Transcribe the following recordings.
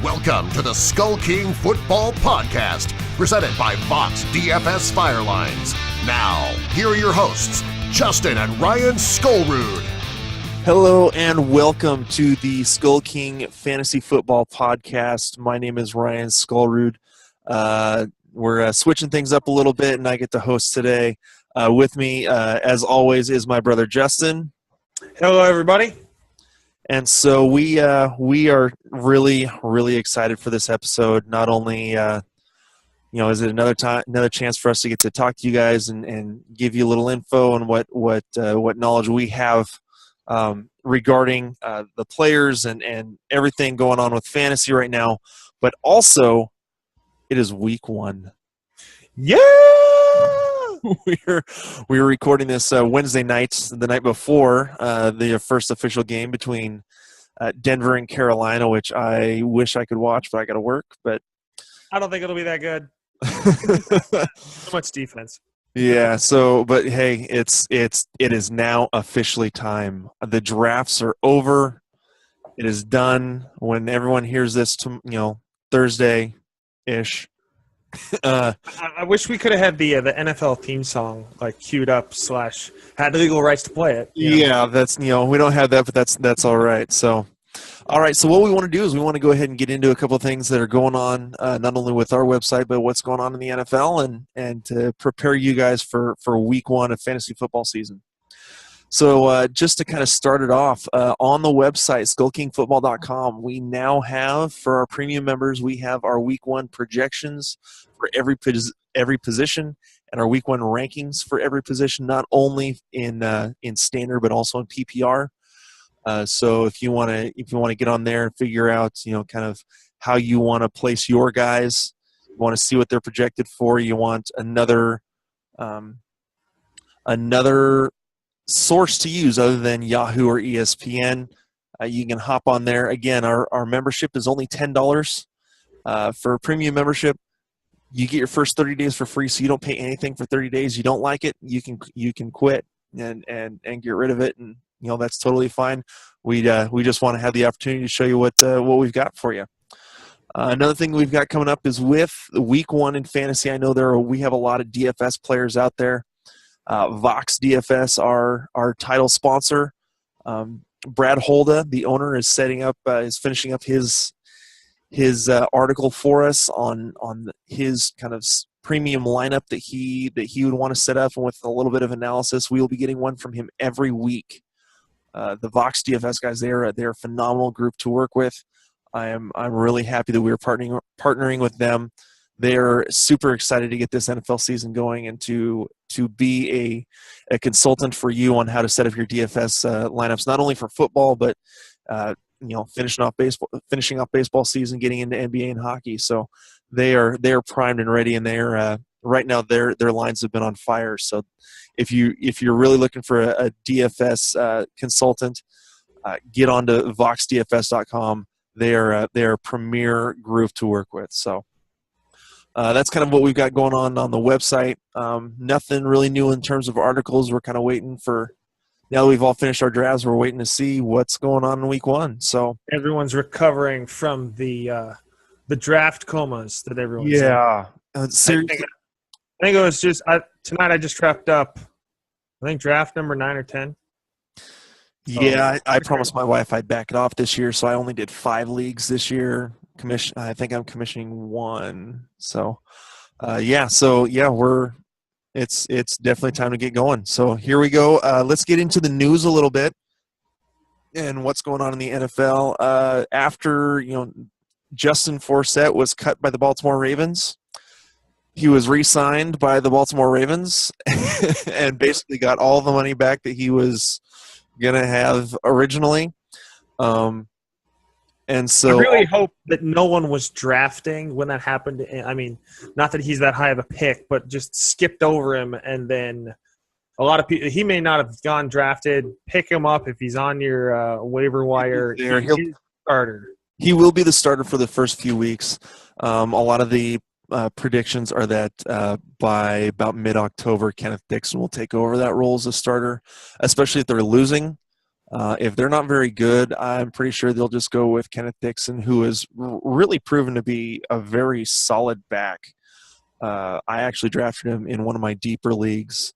Welcome to the Skull King Football Podcast, presented by Vox DFS Firelines. Now, here are your hosts, Justin and Ryan Skullrood. Hello and welcome to the Skull King Fantasy Football Podcast. My name is Ryan Skullrood. We're switching things up a little bit, and I get to host today. With me, as always, is my brother Justin. Hello, everybody. And so we are really excited for this episode. Not only is it another chance for us to get to talk to you guys and give you a little info on what knowledge we have regarding the players and everything going on with fantasy right now, but also it is week 1. Yeah. We were recording this Wednesday night, the night before the first official game between Denver and Carolina, which I wish I could watch, but I got to work. But I don't think it'll be that good. Too much defense. Yeah. So, but hey, it is now officially time. The drafts are over. It is done. When everyone hears this, Thursday-ish. I wish we could have had the NFL theme song queued up / had the legal rights to play it. Yeah, that's we don't have that, but that's all right. So, all right. So what we want to do is we want to go ahead and get into a couple of things that are going on, not only with our website, but what's going on in the NFL, and to prepare you guys for week 1 of fantasy football season. So just to kind of start it off, on the website, skullkingfootball.com, we now have, for our premium members, we have our week 1 projections for every position and our week 1 rankings for every position, not only in standard but also in PPR. So if you want to get on there and figure out kind of how you want to place your guys, you want to see what they're projected for, you want another source to use other than Yahoo or ESPN, you can hop on there. Again, our membership is only $10 for a premium membership. You get your first 30 days for free, so you don't pay anything for 30 days. You don't like it, you can quit and get rid of it, and that's totally fine. We just want to have the opportunity to show you what we've got for you. Another thing we've got coming up is with week 1 in fantasy. I know we have a lot of DFS players out there. Vox DFS, our title sponsor, Brad Holda, the owner, is finishing up his article for us on his kind of premium lineup that he would want to set up, and with a little bit of analysis, we will be getting one from him every week. The Vox DFS guys, they're a phenomenal group to work with. I'm really happy that we're partnering with them. They're super excited to get this NFL season going and to be a consultant for you on how to set up your DFS lineups, not only for football, but finishing off baseball season, getting into NBA and hockey. So they are primed and ready, and they're right now their lines have been on fire. So if you're really looking for a DFS consultant, get onto voxdfs.com. They're a premier group to work with. So. That's kind of what we've got going on the website. Nothing really new in terms of articles. We're kind of waiting for, now that we've all finished our drafts, we're waiting to see what's going on in week 1. So everyone's recovering from the draft comas that everyone's in. Yeah. Seriously. I think it was just tonight I just wrapped up, I think, draft number 9 or 10. Yeah, I promised my wife I'd back it off this year, so I only did 5 leagues this year. I think I'm commissioning 1. So, it's definitely time to get going. So here we go. Let's get into the news a little bit and what's going on in the NFL. After Justin Forsett was cut by the Baltimore Ravens, he was re-signed by the Baltimore Ravens and basically got all the money back that he was gonna have originally. And so I really hope that no one was drafting when that happened. I mean, not that he's that high of a pick, but just skipped over him. And then a lot of people, he may not have gone drafted. Pick him up if he's on your waiver wire. He's the starter. He will be the starter for the first few weeks. A lot of the predictions are that by about mid-October, Kenneth Dixon will take over that role as a starter, especially if they're losing. If they're not very good, I'm pretty sure they'll just go with Kenneth Dixon, who has really proven to be a very solid back. I actually drafted him in one of my deeper leagues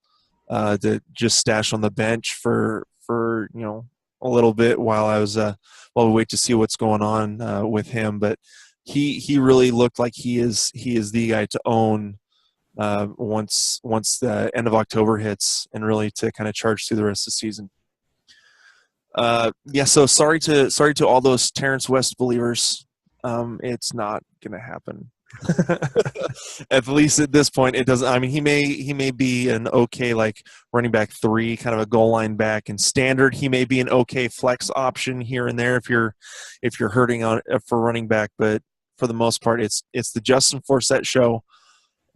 to just stash on the bench for a little bit while we wait to see what's going on with him. But he really looked like he is the guy to own once the end of October hits, and really to kind of charge through the rest of the season. So sorry to all those Terrence West believers. It's not gonna happen. At least at this point, it doesn't. I mean, he may be an okay like running back 3, kind of a goal line back in standard. He may be an okay flex option here and there if you're hurting on for running back. But for the most part, it's the Justin Forsett show,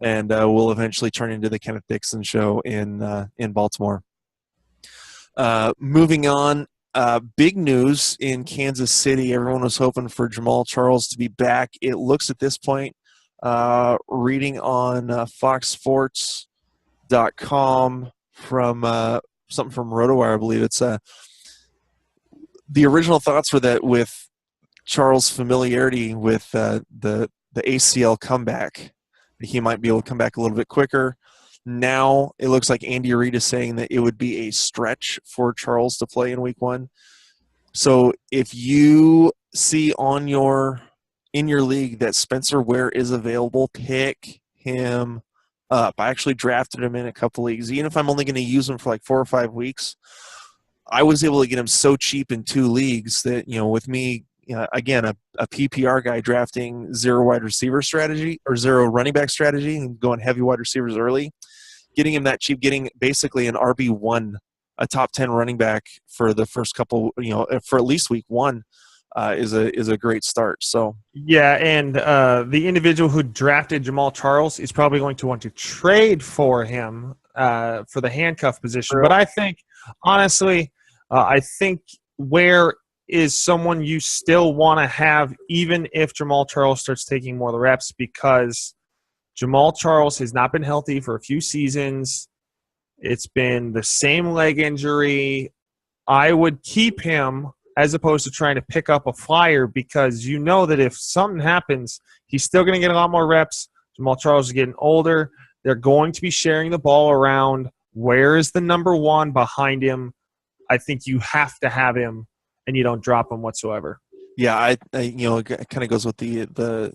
and will eventually turn into the Kenneth Dixon show in Baltimore. Moving on. Big news in Kansas City. Everyone was hoping for Jamaal Charles to be back. It looks at this point, reading on foxsports.com from something from RotoWire, I believe it's the original thoughts were that with Charles' familiarity with the ACL comeback, he might be able to come back a little bit quicker. Now it looks like Andy Reid is saying that it would be a stretch for Charles to play in Week 1. So if you see in your league that Spencer Ware is available, pick him up. I actually drafted him in a couple leagues. Even if I'm only going to use him for like 4 or 5 weeks, I was able to get him so cheap in 2 leagues that, with me, again, a PPR guy drafting 0 wide receiver strategy or 0 running back strategy and going heavy wide receivers early, getting him that cheap, getting basically an RB1, a top 10 running back for the first couple, for at least Week 1 is a great start. So yeah, and the individual who drafted Jamaal Charles is probably going to want to trade for him for the handcuff position. True. But I think, honestly, Ware is someone you still want to have even if Jamaal Charles starts taking more of the reps, because Jamaal Charles has not been healthy for a few seasons. It's been the same leg injury. I would keep him as opposed to trying to pick up a flyer, because you know that if something happens, he's still going to get a lot more reps. Jamaal Charles is getting older. They're going to be sharing the ball around. Where is the number 1 behind him? I think you have to have him, and you don't drop him whatsoever. Yeah, it kind of goes with the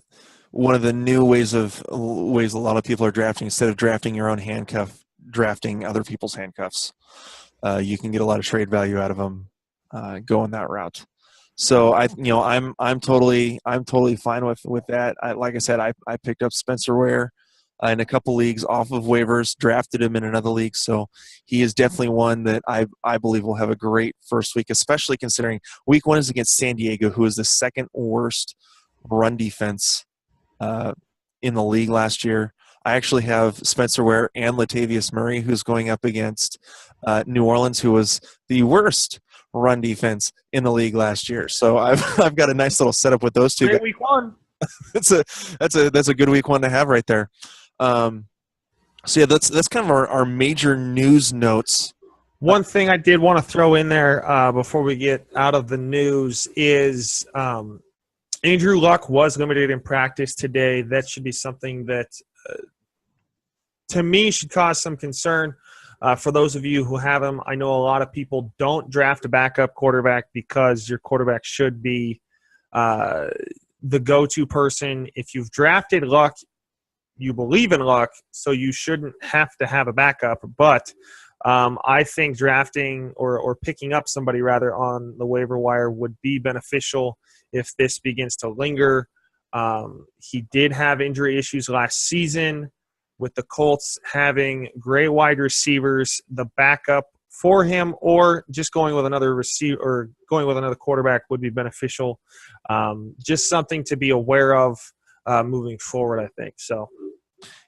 one of the new ways a lot of people are drafting. Instead of drafting your own handcuff, drafting other people's handcuffs. You can get a lot of trade value out of them going that route. So I'm totally fine with that. Like I said, I picked up Spencer Ware in a couple leagues off of waivers, drafted him in another league. So he is definitely one that I believe will have a great first week, especially considering Week 1 is against San Diego, who is the second worst run defense in the league last year. I actually have Spencer Ware and Latavius Murray, who's going up against New Orleans, who was the worst run defense in the league last year. So I've got a nice little setup with those two. Great Week 1. that's a good Week 1 to have right there. So yeah, that's kind of our major news notes. One thing I did want to throw in there before we get out of the news is Andrew Luck was limited in practice today. That should be something that, to me, should cause some concern. For those of you who have him, I know a lot of people don't draft a backup quarterback because your quarterback should be the go-to person. If you've drafted Luck, you believe in Luck, so you shouldn't have to have a backup. But I think drafting or picking up somebody rather on the waiver wire would be beneficial if this begins to linger. He did have injury issues last season with the Colts having great wide receivers. The backup for him or just going with another receiver or going with another quarterback would be beneficial. Just something to be aware of moving forward, I think. So.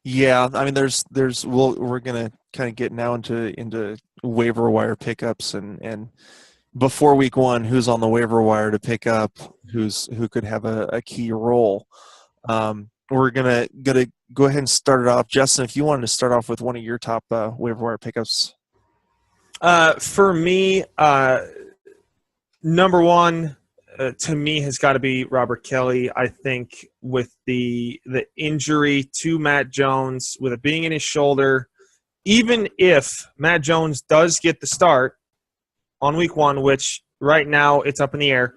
Yeah, I mean, we're gonna kind of get now into waiver wire pickups and before Week 1, who's on the waiver wire to pick up, who could have a key role. We're gonna go ahead and start it off, Justin. If you wanted to start off with one of your top waiver wire pickups. For me, Number one, to me, has got to be Robert Kelley. I think with the injury to Matt Jones, with it being in his shoulder, even if Matt Jones does get the start on week 1, which right now it's up in the air.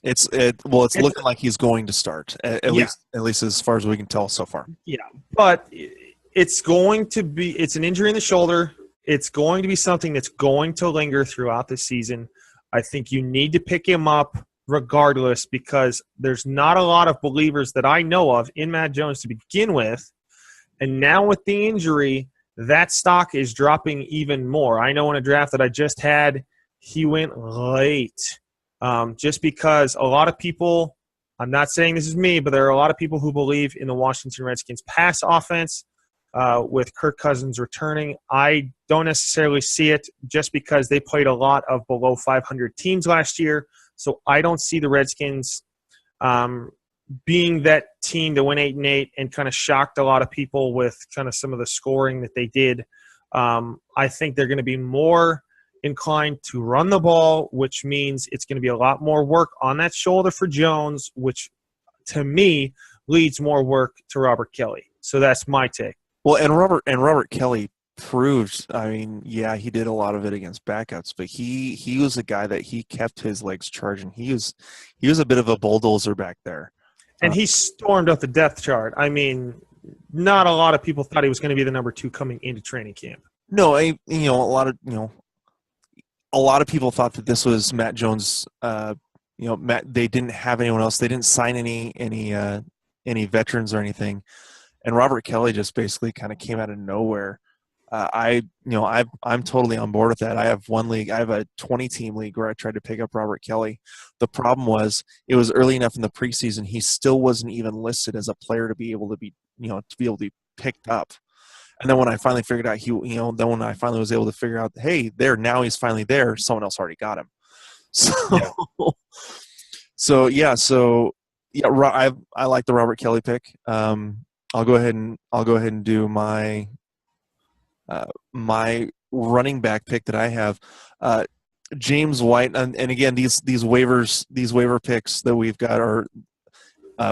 It's looking like he's going to start at least as far as we can tell so far. Yeah, but it's an injury in the shoulder. It's going to be something that's going to linger throughout the season. I think you need to pick him up regardless, because there's not a lot of believers that I know of in Matt Jones to begin with. And now with the injury, that stock is dropping even more. I know in a draft that I just had, he went late. Just because a lot of people, I'm not saying this is me, but there are a lot of people who believe in the Washington Redskins pass offense with Kirk Cousins returning. I don't necessarily see it, just because they played a lot of below 500 teams last year. So I don't see the Redskins being that team to win 8-8 and kind of shocked a lot of people with kind of some of the scoring that they did. I think they're going to be more inclined to run the ball, which means it's going to be a lot more work on that shoulder for Jones, which to me leads more work to Robert Kelley. So that's my take. Well, and Robert Kelley proved, I mean, yeah, he did a lot of it against backups, but he was a guy that he kept his legs charging. He was a bit of a bulldozer back there. And he stormed up the depth chart. I mean, not a lot of people thought he was going to be the number 2 coming into training camp. No, a lot of people thought that this was Matt Jones. They didn't have anyone else. They didn't sign any veterans or anything. And Robert Kelley just basically kind of came out of nowhere. I'm totally on board with that. I have one league. I have a 20-team league where I tried to pick up Robert Kelley. The problem was it was early enough in the preseason. He still wasn't even listed as a player to be able to be picked up. And then when I finally figured out when I finally was able to figure out, hey, now he's finally there. Someone else already got him. So I like the Robert Kelley pick. I'll go ahead and do my my running back pick that I have. James White, and again, these waiver picks that we've got are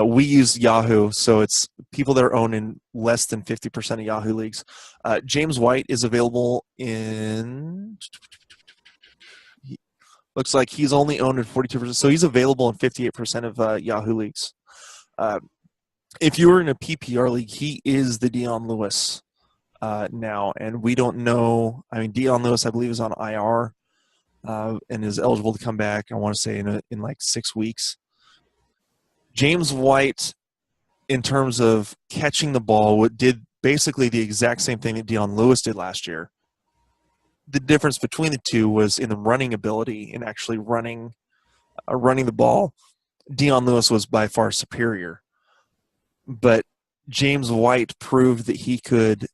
we use Yahoo, so it's people that are owned in less than 50% of Yahoo leagues. James White is available in. Looks like he's only owned in 42%, so he's available in 58% of Yahoo leagues. If you were in a PPR league, he is the Dion Lewis now, and we don't know. I mean, Dion Lewis, I believe, is on IR and is eligible to come back. I want to say in like 6 weeks. James White, in terms of catching the ball, did basically the exact same thing that Dion Lewis did last year. The difference between the two was in the running ability and actually running the ball. Dion Lewis was by far superior, but James White proved that he could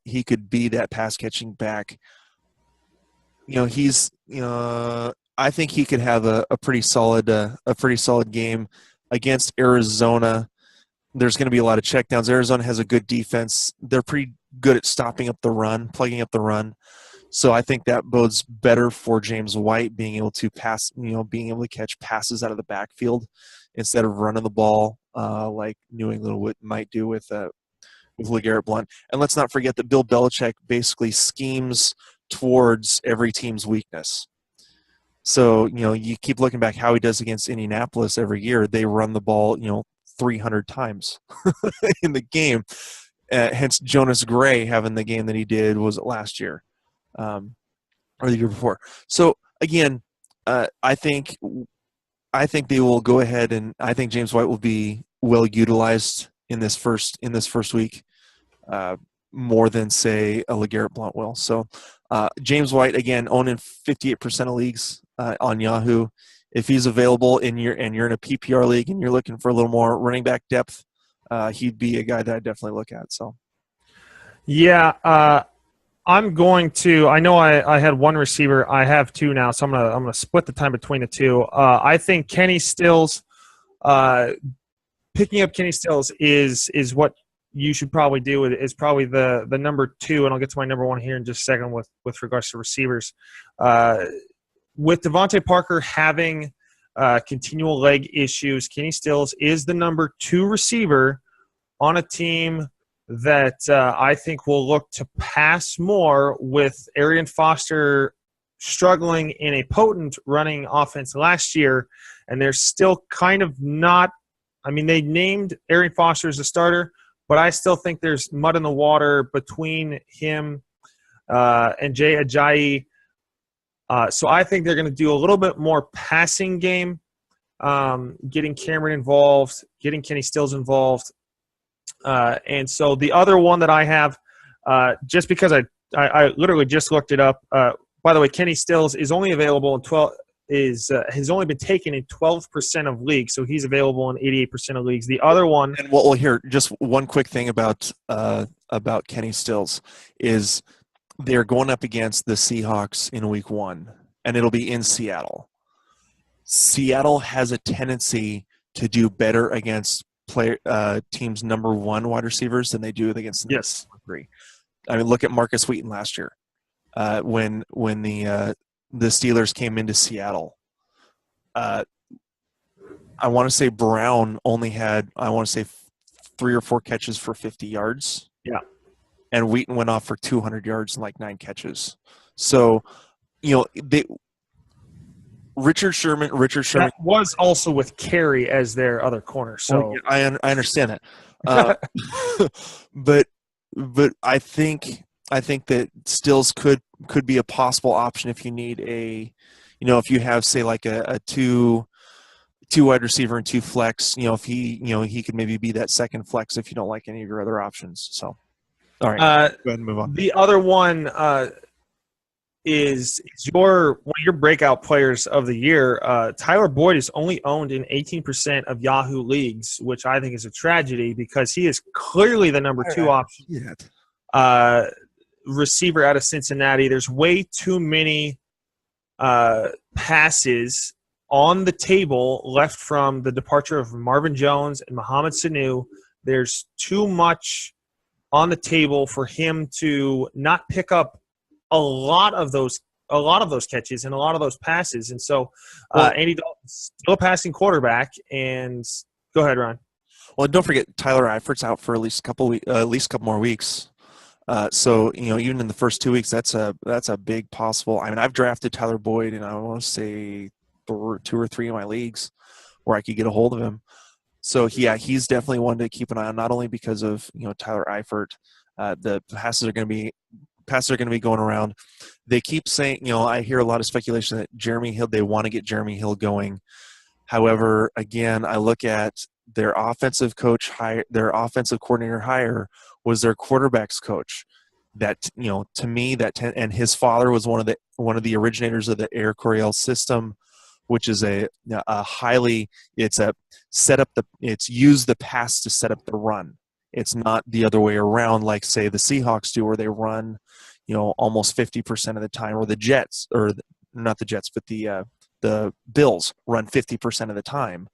be that pass catching back. I think he could have a pretty solid game against Arizona. There's going to be a lot of checkdowns. Arizona has a good defense. They're pretty good at stopping up the run, plugging up the run. So I think that bodes better for James White being able to pass, being able to catch passes out of the backfield instead of running the ball like New England might do with LeGarrette Blount. And let's not forget that Bill Belichick basically schemes towards every team's weakness. So, you keep looking back how he does against Indianapolis every year. They run the ball, 300 times in the game. Hence Jonas Gray having the game that he did was last year or the year before. So, again, I think they will go ahead, and I think James White will be well utilized in this first week more than, say, a LeGarrette Blount will. So, James White, again, owned in 58% of leagues on Yahoo. If he's available and you're in a PPR league and you're looking for a little more running back depth, he'd be a guy that I'd definitely look at. So, yeah, I'm going to. I know I had one receiver. I have two now, so I'm gonna split the time between the two. I think Kenny Stills, picking up Kenny Stills is what you should probably do. Is probably the number 2, and I'll get to my number 1 here in just a second with regards to receivers. with Devontae Parker having continual leg issues, Kenny Stills is the number 2 receiver on a team that I think will look to pass more, with Arian Foster struggling in a potent running offense last year, and they're still kind of not – I mean, they named Arian Foster as a starter, but I still think there's mud in the water between him and Jay Ajayi. So I think they're going to do a little bit more passing game, getting Cameron involved, getting Kenny Stills involved. And so the other one that I have, just because I literally just looked it up. By the way, Kenny Stills is only available in has only been taken in 12% of leagues, so he's available in 88% of leagues. The other one, And we'll hear just one quick thing about Kenny Stills is they're going up against the Seahawks in Week 1, and it'll be in Seattle. Seattle has a tendency to do better against teams' number 1 wide receivers than they do against the yes, number 3. I mean, look at Marcus Wheaton last year when the Steelers came into Seattle. I want to say Brown only had 3 or 4 catches for 50 yards. Yeah. And Wheaton went off for 200 yards and like 9 catches. So, Richard Sherman that was also with Carey as their other corner. So I understand that, but I think that Stills could be a possible option if you need if you have, say, like a two wide receiver and 2 flex. If he could maybe be that second flex if you don't like any of your other options. So, all right, go ahead and move on. The other one is one of your breakout players of the year. Tyler Boyd is only owned in 18% of Yahoo leagues, which I think is a tragedy because he is clearly the number 2 option receiver out of Cincinnati. There's way too many passes on the table left from the departure of Marvin Jones and Mohamed Sanu. There's too much on the table for him to not pick up a lot of those catches and a lot of those passes. And so Andy Dalton's still a passing quarterback. And go ahead, Ron. Well, don't forget Tyler Eifert's out for at least a couple more weeks. So even in the first 2 weeks, that's a big possible. I mean, I've drafted Tyler Boyd in, I want to say 2 or 3 of my leagues where I could get a hold of him. So yeah, he's definitely one to keep an eye on. Not only because of Tyler Eifert, the passes are going to be going around. They keep saying, I hear a lot of speculation that Jeremy Hill, they want to get Jeremy Hill going. However, again, I look at their offensive coordinator hire was their quarterback's coach. That, to me, and his father was one of the originators of the Air Coryell system, which is it's use the pass to set up the run. It's not the other way around, like, say, the Seahawks do, where they run, almost 50% of the time, or the Jets, or not the Jets, but the Bills run 50% of the time,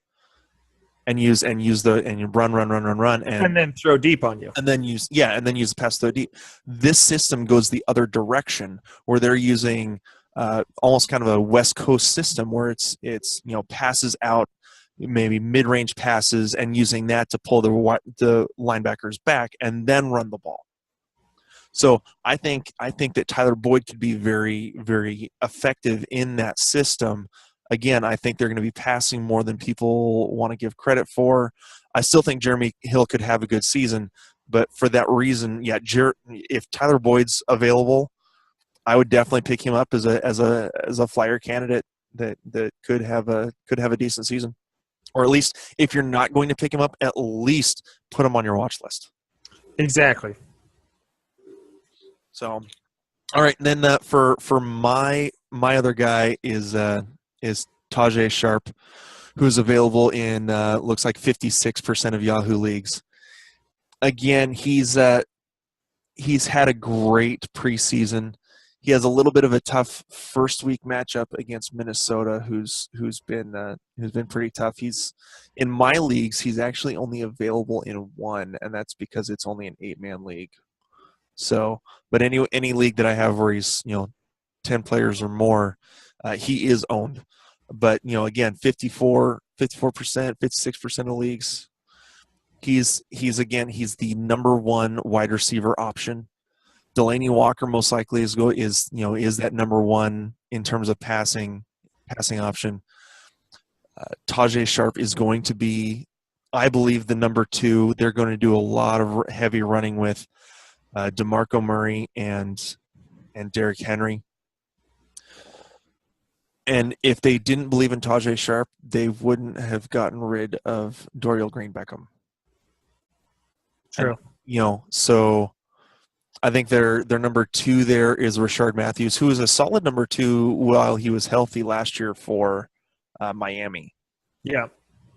and you run, and then throw deep on you, and then use the pass throw deep. This system goes the other direction, where they're using almost kind of a West Coast system, where it's passes out, maybe mid-range passes, and using that to pull the linebackers back and then run the ball. So I think that Tyler Boyd could be very, very effective in that system. Again, I think they're going to be passing more than people want to give credit for. I still think Jeremy Hill could have a good season, but for that reason, yeah, if Tyler Boyd's available, I would definitely pick him up as a flyer candidate that could have a decent season. Or at least, if you're not going to pick him up, at least put him on your watch list. Exactly. So, all right. And then for my other guy is Tajay Sharp, who's available in looks like 56% of Yahoo leagues. Again, he's had a great preseason. He has a little bit of a tough first week matchup against Minnesota, who's been pretty tough. He's in my leagues. He's actually only available in 1, and that's because it's only an 8-man league. So, but any league that I have where he's 10 players or more, he is owned. But, again, 54%, 56% of leagues. He's the number one wide receiver option. Delaney Walker most likely is that number one in terms of passing option. Tajay Sharp is going to be, I believe, the number two. They're going to do a lot of heavy running with DeMarco Murray and Derrick Henry. And if they didn't believe in Tajay Sharp, they wouldn't have gotten rid of Dorial Green-Beckham. True. And, so I think their number two there is Rashard Matthews, who was a solid number two while he was healthy last year for Miami. Yeah.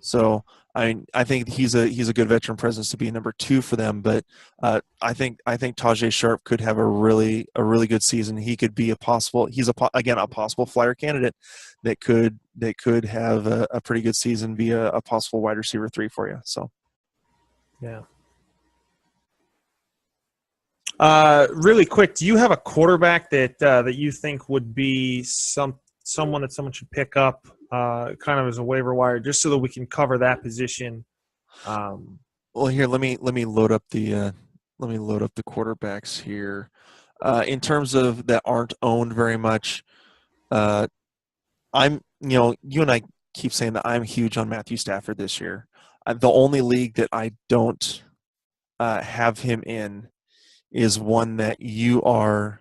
So I think he's a good veteran presence to be number two for them. But I think Tajay Sharp could have a really good season. He could be a possible flyer candidate that could have a pretty good season via a possible wide receiver 3 for you. So yeah. Really quick, do you have a quarterback that you think would be someone that someone should pick up, kind of as a waiver wire, just so that we can cover that position? Well, here let me load up the quarterbacks here. In terms of that aren't owned very much, you and I keep saying that I'm huge on Matthew Stafford this year. The only league that I don't have him in is one that you are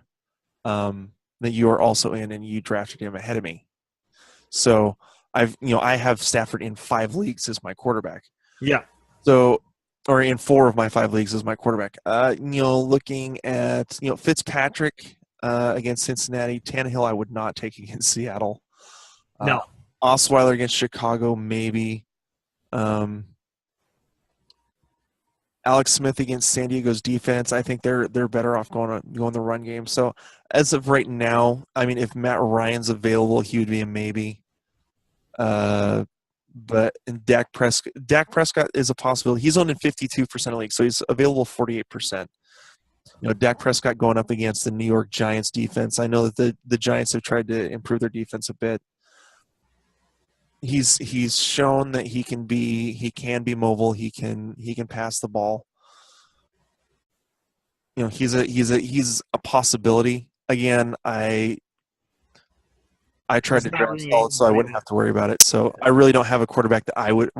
also in, and you drafted him ahead of me. So I have Stafford in 5 leagues as my quarterback. Yeah. So, or in 4 of my 5 leagues as my quarterback. Looking at Fitzpatrick against Cincinnati, Tannehill I would not take against Seattle. No. Osweiler against Chicago, maybe. Alex Smith against San Diego's defense, I think they're better off going the run game. So as of right now, I mean, if Matt Ryan's available, he would be a maybe. But in Dak Prescott is a possibility. He's owned in 52% of leagues, so he's available 48%. Dak Prescott going up against the New York Giants defense. I know that the Giants have tried to improve their defense a bit. He's shown that he can be mobile. He can pass the ball. He's a possibility. Again, I tried to draft solid, so I wouldn't have to worry about it. So I really don't have a quarterback that I would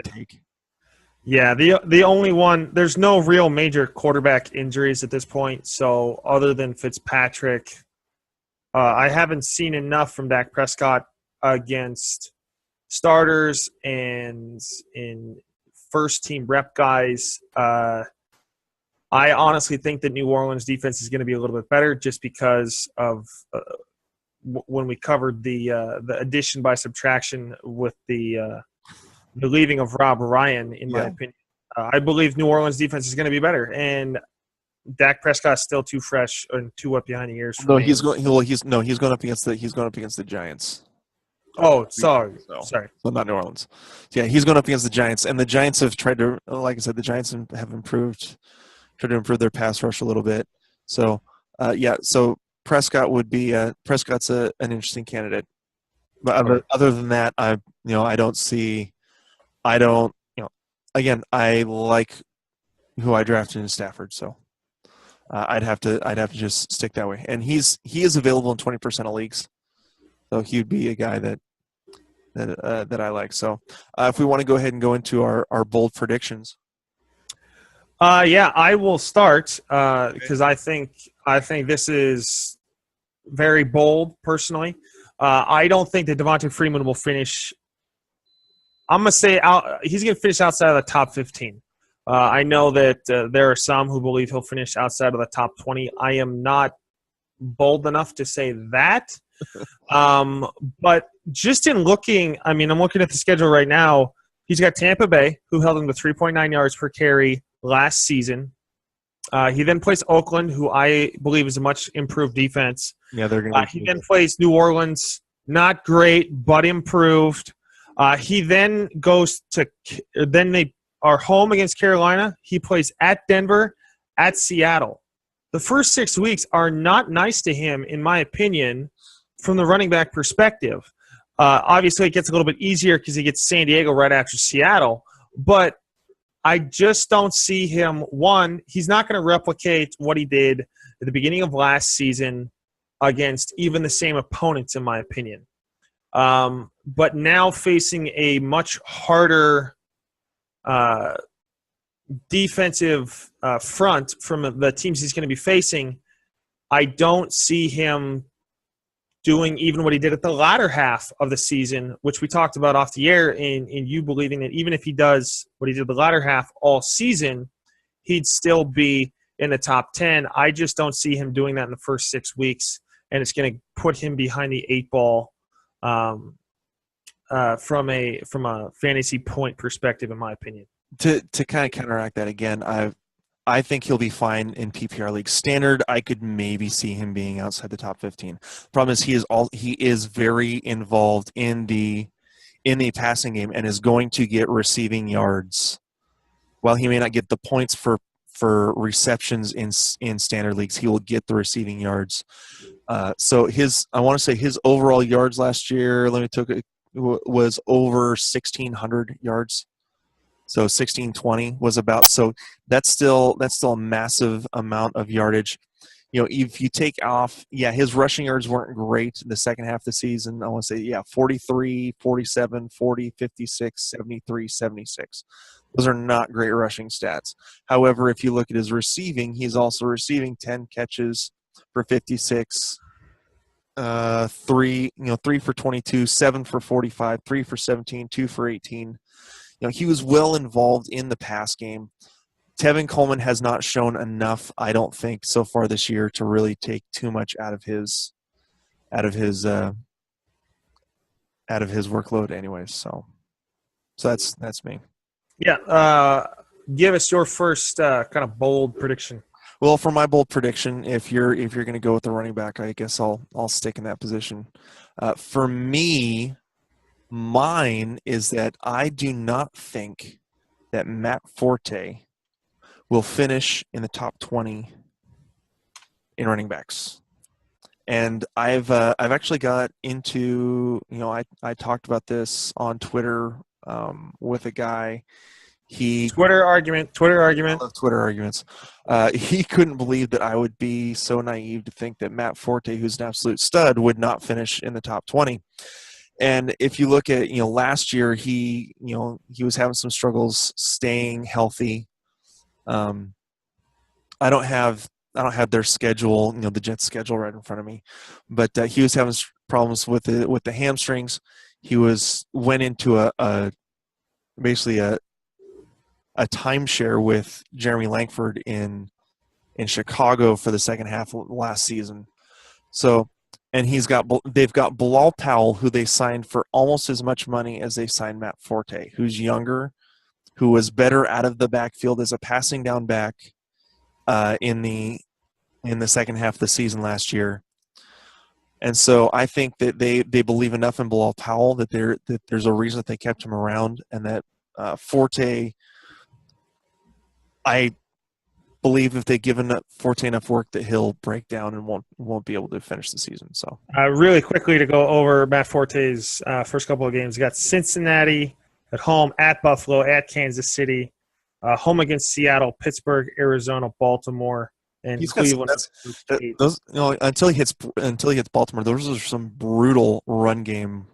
take. Yeah, the only one, there's no real major quarterback injuries at this point. So other than Fitzpatrick, I haven't seen enough from Dak Prescott against starters and in first-team rep guys. I honestly think that New Orleans defense is going to be a little bit better just because of when we covered the addition by subtraction with the leaving of Rob Ryan, in my opinion. I believe New Orleans defense is going to be better, and Dak Prescott's still too fresh and too wet behind the ears. He's going up against the Giants. Oh, sorry. So not New Orleans. Yeah, he's going up against the Giants, and the Giants have tried to, like I said, the Giants have tried to improve their pass rush a little bit. So, so Prescott would be Prescott's an interesting candidate. But other than that, again, I like who I drafted in Stafford, so I'd have to just stick that way. And he is available in 20% of leagues, so he'd be a guy that I like. So if we want to go ahead and go into our bold predictions. I will start because I think this is very bold personally. I don't think that Devonta Freeman will finish. I'm going to say he's going to finish outside of the top 15. I know that there are some who believe he'll finish outside of the top 20. I am not bold enough to say that. But just in looking, I'm looking at the schedule right now. He's got Tampa Bay, who held him to 3.9 yards per carry last season. He then plays Oakland, who I believe is a much improved defense. Yeah, they're going to. He then plays New Orleans, not great, but improved. He then goes to – then they are home against Carolina. He plays at Denver, at Seattle. The first 6 weeks are not nice to him, in my opinion. from the running back perspective. Obviously, it gets a little bit easier because he gets San Diego right after Seattle. But I just don't see him. One, he's not going to replicate what he did at the beginning of last season against even the same opponents, in my opinion. But now facing a much harder defensive front from the teams he's going to be facing, I don't see him doing even what he did at the latter half of the season, which we talked about off the air, in you believing that even if he does what he did the latter half all season, he'd still be in the top 10. I just don't see him doing that in the first 6 weeks, and it's going to put him behind the 8 ball from a fantasy point perspective, in my opinion. To kind of counteract that again, I think he'll be fine in PPR league. Standard, I could maybe see him being outside the top 15. Problem is he is very involved in the passing game and is going to get receiving yards. While he may not get the points for receptions in standard leagues, he will get the receiving yards. So I want to say his overall yards last year, was over 1,600 yards. So 1620 was about. So that's still a massive amount of yardage. If you take off, his rushing yards weren't great in the second half of the season. I want to say 43, 47, 40, 56, 73, 76. Those are not great rushing stats. However, if you look at his receiving, he's also receiving 10 catches for 56. 3 for 22, 7 for 45, 3 for 17, 2 for 18. He was well involved in the pass game. Tevin Coleman has not shown enough, I don't think, so far this year to really take too much out of his workload, anyways. So that's me. Yeah. Give us your first kind of bold prediction. Well, for my bold prediction, if you're going to go with the running back, I guess I'll stick in that position. For me, mine is that I do not think that Matt Forte will finish in the top 20 in running backs. And I've actually got into, I talked about this on Twitter with a guy. Twitter argument. I love Twitter arguments. He couldn't believe that I would be so naive to think that Matt Forte, who's an absolute stud, would not finish in the top 20. And if you look at, last year, he was having some struggles staying healthy. I don't have their schedule, the Jets schedule right in front of me, but he was having problems with the hamstrings. He went into basically a timeshare with Jeremy Langford in Chicago for the second half of last season. So, and they've got Bilal Powell, who they signed for almost as much money as they signed Matt Forte, who's younger, who was better out of the backfield as a passing down back in the second half of the season last year. And so I think that they believe enough in Bilal Powell that there's a reason that they kept him around, and that Forte, I believe if they give Forte enough work that he'll break down and won't be able to finish the season. So really quickly to go over Matt Forte's first couple of games. He got Cincinnati at home, at Buffalo, at Kansas City, home against Seattle, Pittsburgh, Arizona, Baltimore, and Cleveland. Those, until he hits Baltimore, those are some brutal run game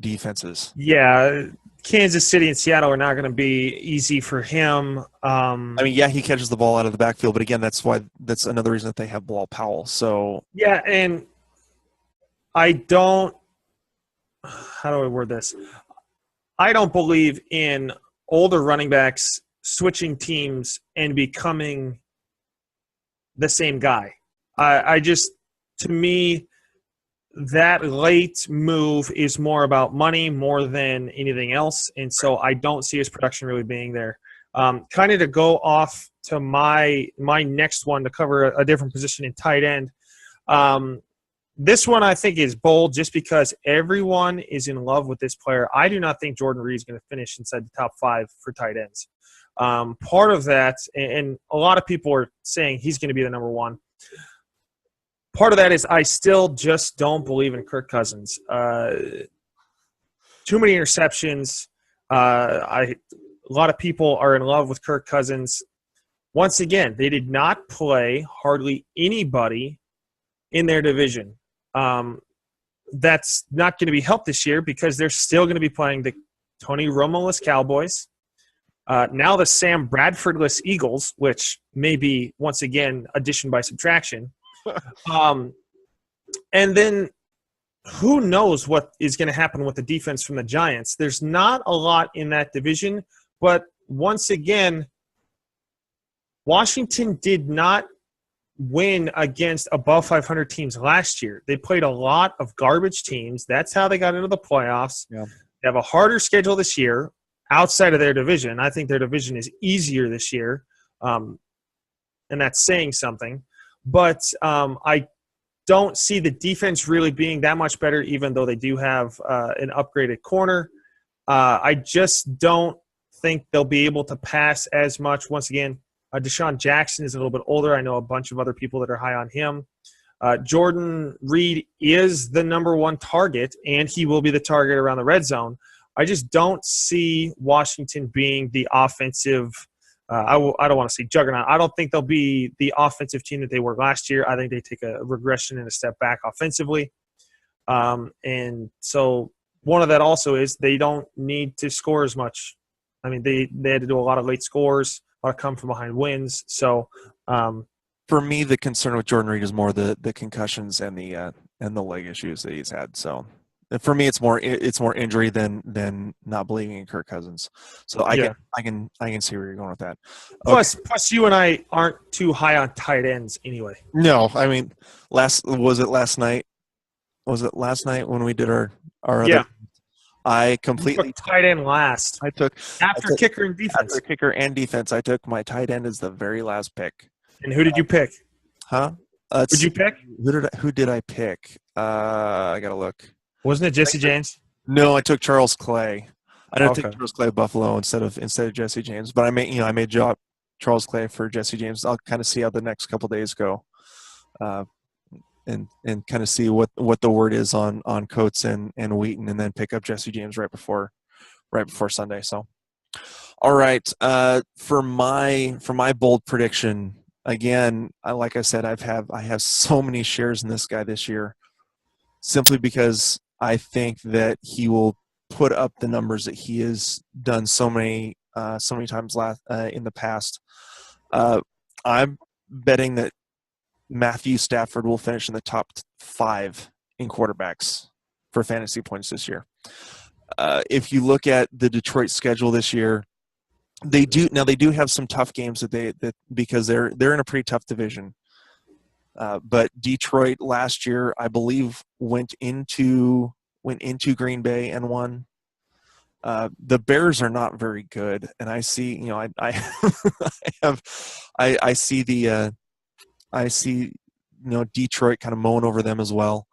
defenses. Yeah, Kansas City and Seattle are not going to be easy for him. He catches the ball out of the backfield, but again, that's another reason that they have Bilal Powell. So yeah, and I don't. How do I word this? I don't believe in older running backs switching teams and becoming the same guy. To me, that late move is more about money more than anything else, and so I don't see his production really being there. Kind of to go off to my next one to cover a different position in tight end. This one I think is bold just because everyone is in love with this player. I do not think Jordan Reed is going to finish inside the top 5 for tight ends. Part of that, and a lot of people are saying he's going to be the number 1. part of that is I still just don't believe in Kirk Cousins. Too many interceptions. A lot of people are in love with Kirk Cousins. Once again, they did not play hardly anybody in their division. That's not going to be helped this year because they're still going to be playing the Tony Romo-less Cowboys. Now the Sam Bradford-less Eagles, which may be, once again, addition by subtraction. And then who knows what is going to happen with the defense from the Giants. There's not a lot in that division, but once again, Washington did not win against above 500 teams last year. They played a lot of garbage teams. That's how they got into the playoffs. Yeah. They have a harder schedule this year outside of their division. I think their division is easier this year, and that's saying something. But I don't see the defense really being that much better, even though they do have an upgraded corner. I just don't think they'll be able to pass as much. Once again, Deshaun Jackson is a little bit older. I know a bunch of other people that are high on him. Jordan Reed is the number one target, and he will be the target around the red zone. I just don't see Washington being the offensive I don't want to say juggernaut. I don't think they'll be the offensive team that they were last year. I think they take a regression and a step back offensively. And so one of that also is they don't need to score as much. I mean, they had to do a lot of late scores, a lot of come from behind wins. So for me, the concern with Jordan Reed is more the concussions and the leg issues that he's had. So for me, it's more injury than not believing in Kirk Cousins. So I can see where you're going with that. Okay. Plus, you and I aren't too high on tight ends anyway. No, I mean, was it last night when we did our other? I completely took tight end last. I took kicker and defense. After kicker and defense, I took my tight end as the very last pick. And who did you pick? Huh? Who'd you pick? Who did I pick? I gotta look. Wasn't it Jesse James? No, I took Charles Clay. I didn't take Charles Clay of Buffalo instead of Jesse James, but I made Charles Clay for Jesse James. I'll kind of see how the next couple days go, and kind of see what the word is on Coates and Wheaton, and then pick up Jesse James right before Sunday. So, all right, for my bold prediction, again, like I said, I have so many shares in this guy this year, simply because I think that he will put up the numbers that he has done so many times in the past. I'm betting that Matthew Stafford will finish in the top 5 in quarterbacks for fantasy points this year. If you look at the Detroit schedule this year, they do have some tough games because they're in a pretty tough division. But Detroit last year, I believe, went into Green Bay and won. The Bears are not very good, and I see, I see Detroit kind of mowing over them as well.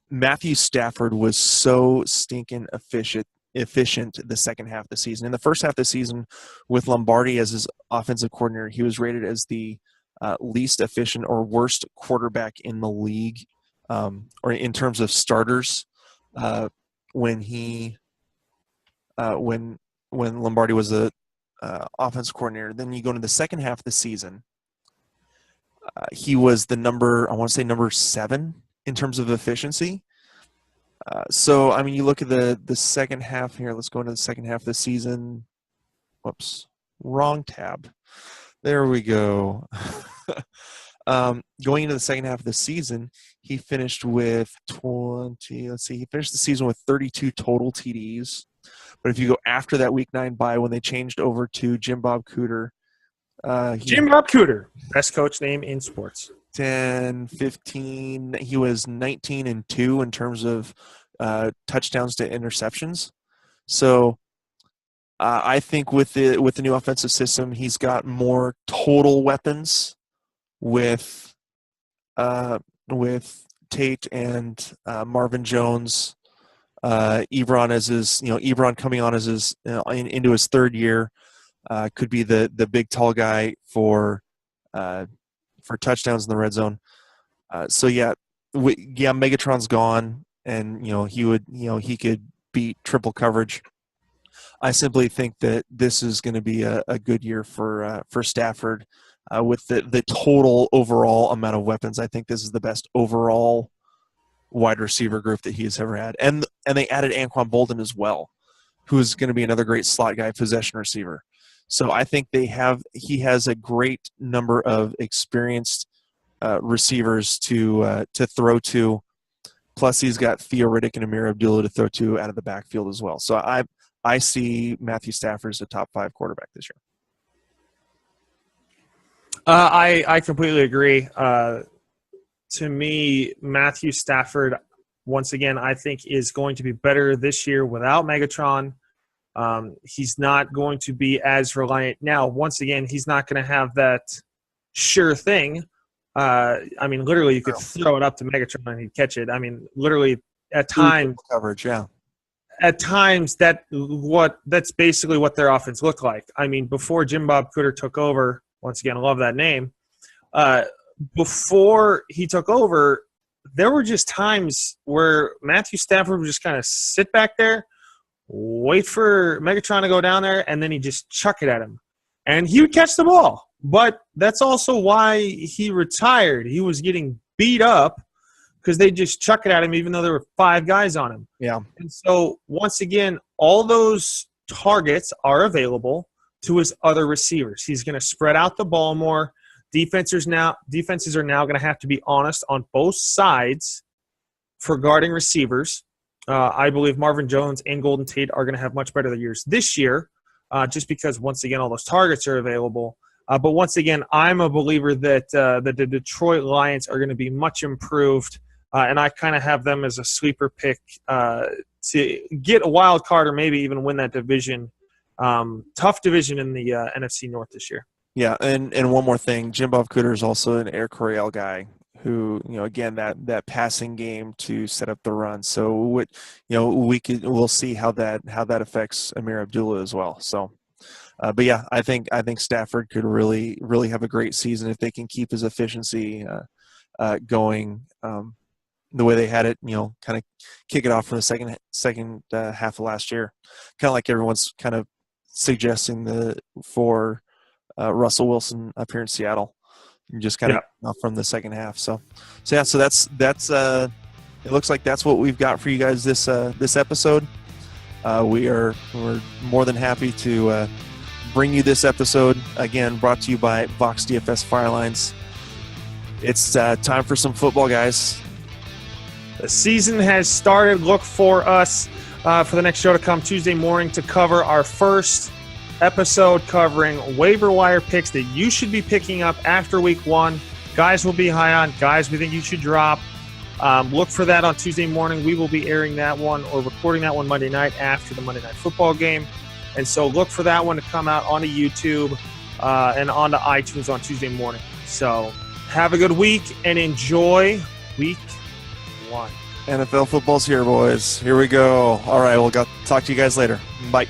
Matthew Stafford was so stinking efficient the second half of the season. In the first half of the season, with Lombardi as his offensive coordinator, he was rated as the least efficient or worst quarterback in the league, or in terms of starters, when Lombardi was the offensive coordinator. Then you go into the second half of the season, he was the number 7 in terms of efficiency. So I mean, you look at the second half here. Let's go into the second half of the season. Whoops, wrong tab. There we go. Going into the second half of the season, he finished with 20. Let's see, he finished the season with 32 total TDs. But if you go after that Week 9 bye, when they changed over to Jim Bob Cooter, Jim Bob Cooter, best coach name in sports. 10, 15. He was 19-2 in terms of touchdowns to interceptions. So I think with the new offensive system, he's got more total weapons with Tate and Marvin Jones, Ebron as his Ebron coming on as his into his third year, could be the big tall guy for touchdowns in the red zone. So Megatron's gone, and he could beat triple coverage. I simply think that this is going to be a good year for Stafford with the total overall amount of weapons. I think this is the best overall wide receiver group that he's ever had, and they added Anquan Bolden as well, who is going to be another great slot guy, possession receiver. So I think he has a great number of experienced receivers to throw to. Plus, he's got Theo Riddick and Amir Abdullah to throw to out of the backfield as well. So I see Matthew Stafford as a top 5 quarterback this year. I completely agree. To me, Matthew Stafford, once again, I think is going to be better this year without Megatron. He's not going to be as reliant. Now, once again, he's not going to have that sure thing. Literally, you could throw it up to Megatron and he'd catch it. Literally, at times coverage, yeah. At times, that's basically what their offense looked like. Before Jim Bob Cooter took over, once again, I love that name. Before he took over, there were just times where Matthew Stafford would just kind of sit back there, wait for Megatron to go down there, and then he'd just chuck it at him. And he would catch the ball. But that's also why he retired. He was getting beat up because they just chuck it at him even though there were 5 guys on him. Yeah. And so, once again, all those targets are available to his other receivers. He's going to spread out the ball more. Defenses are now going to have to be honest on both sides for guarding receivers. I believe Marvin Jones and Golden Tate are going to have much better years this year just because, once again, all those targets are available. But once again, I'm a believer that the Detroit Lions are going to be much improved, and I kind of have them as a sleeper pick to get a wild card or maybe even win that division. Tough division in the NFC North this year. Yeah, and one more thing, Jim Bob Cooter is also an Air Coryell guy who, again, that passing game to set up the run. So we'll see how that affects Amir Abdullah as well. So. But yeah, I think Stafford could really, really have a great season if they can keep his efficiency going the way they had it. Kind of kick it off from the second half of last year, kind of like everyone's kind of suggesting for Russell Wilson up here in Seattle, and just kind of off from the second half. So that's it looks like that's what we've got for you guys this episode. We're more than happy to. Bring you this episode, again, brought to you by Vox DFS Firelines. It's time for some football, guys. The season has started. Look for us for the next show to come Tuesday morning to cover our first episode covering waiver wire picks that you should be picking up after week 1. Guys will be high on. Guys we think you should drop. Look for that on Tuesday morning. We will be airing that one or recording that one Monday night after the Monday Night Football game. And so look for that one to come out onto YouTube and onto iTunes on Tuesday morning. So have a good week and enjoy week 1. NFL football's here, boys. Here we go. All right, we'll talk to you guys later. Bye.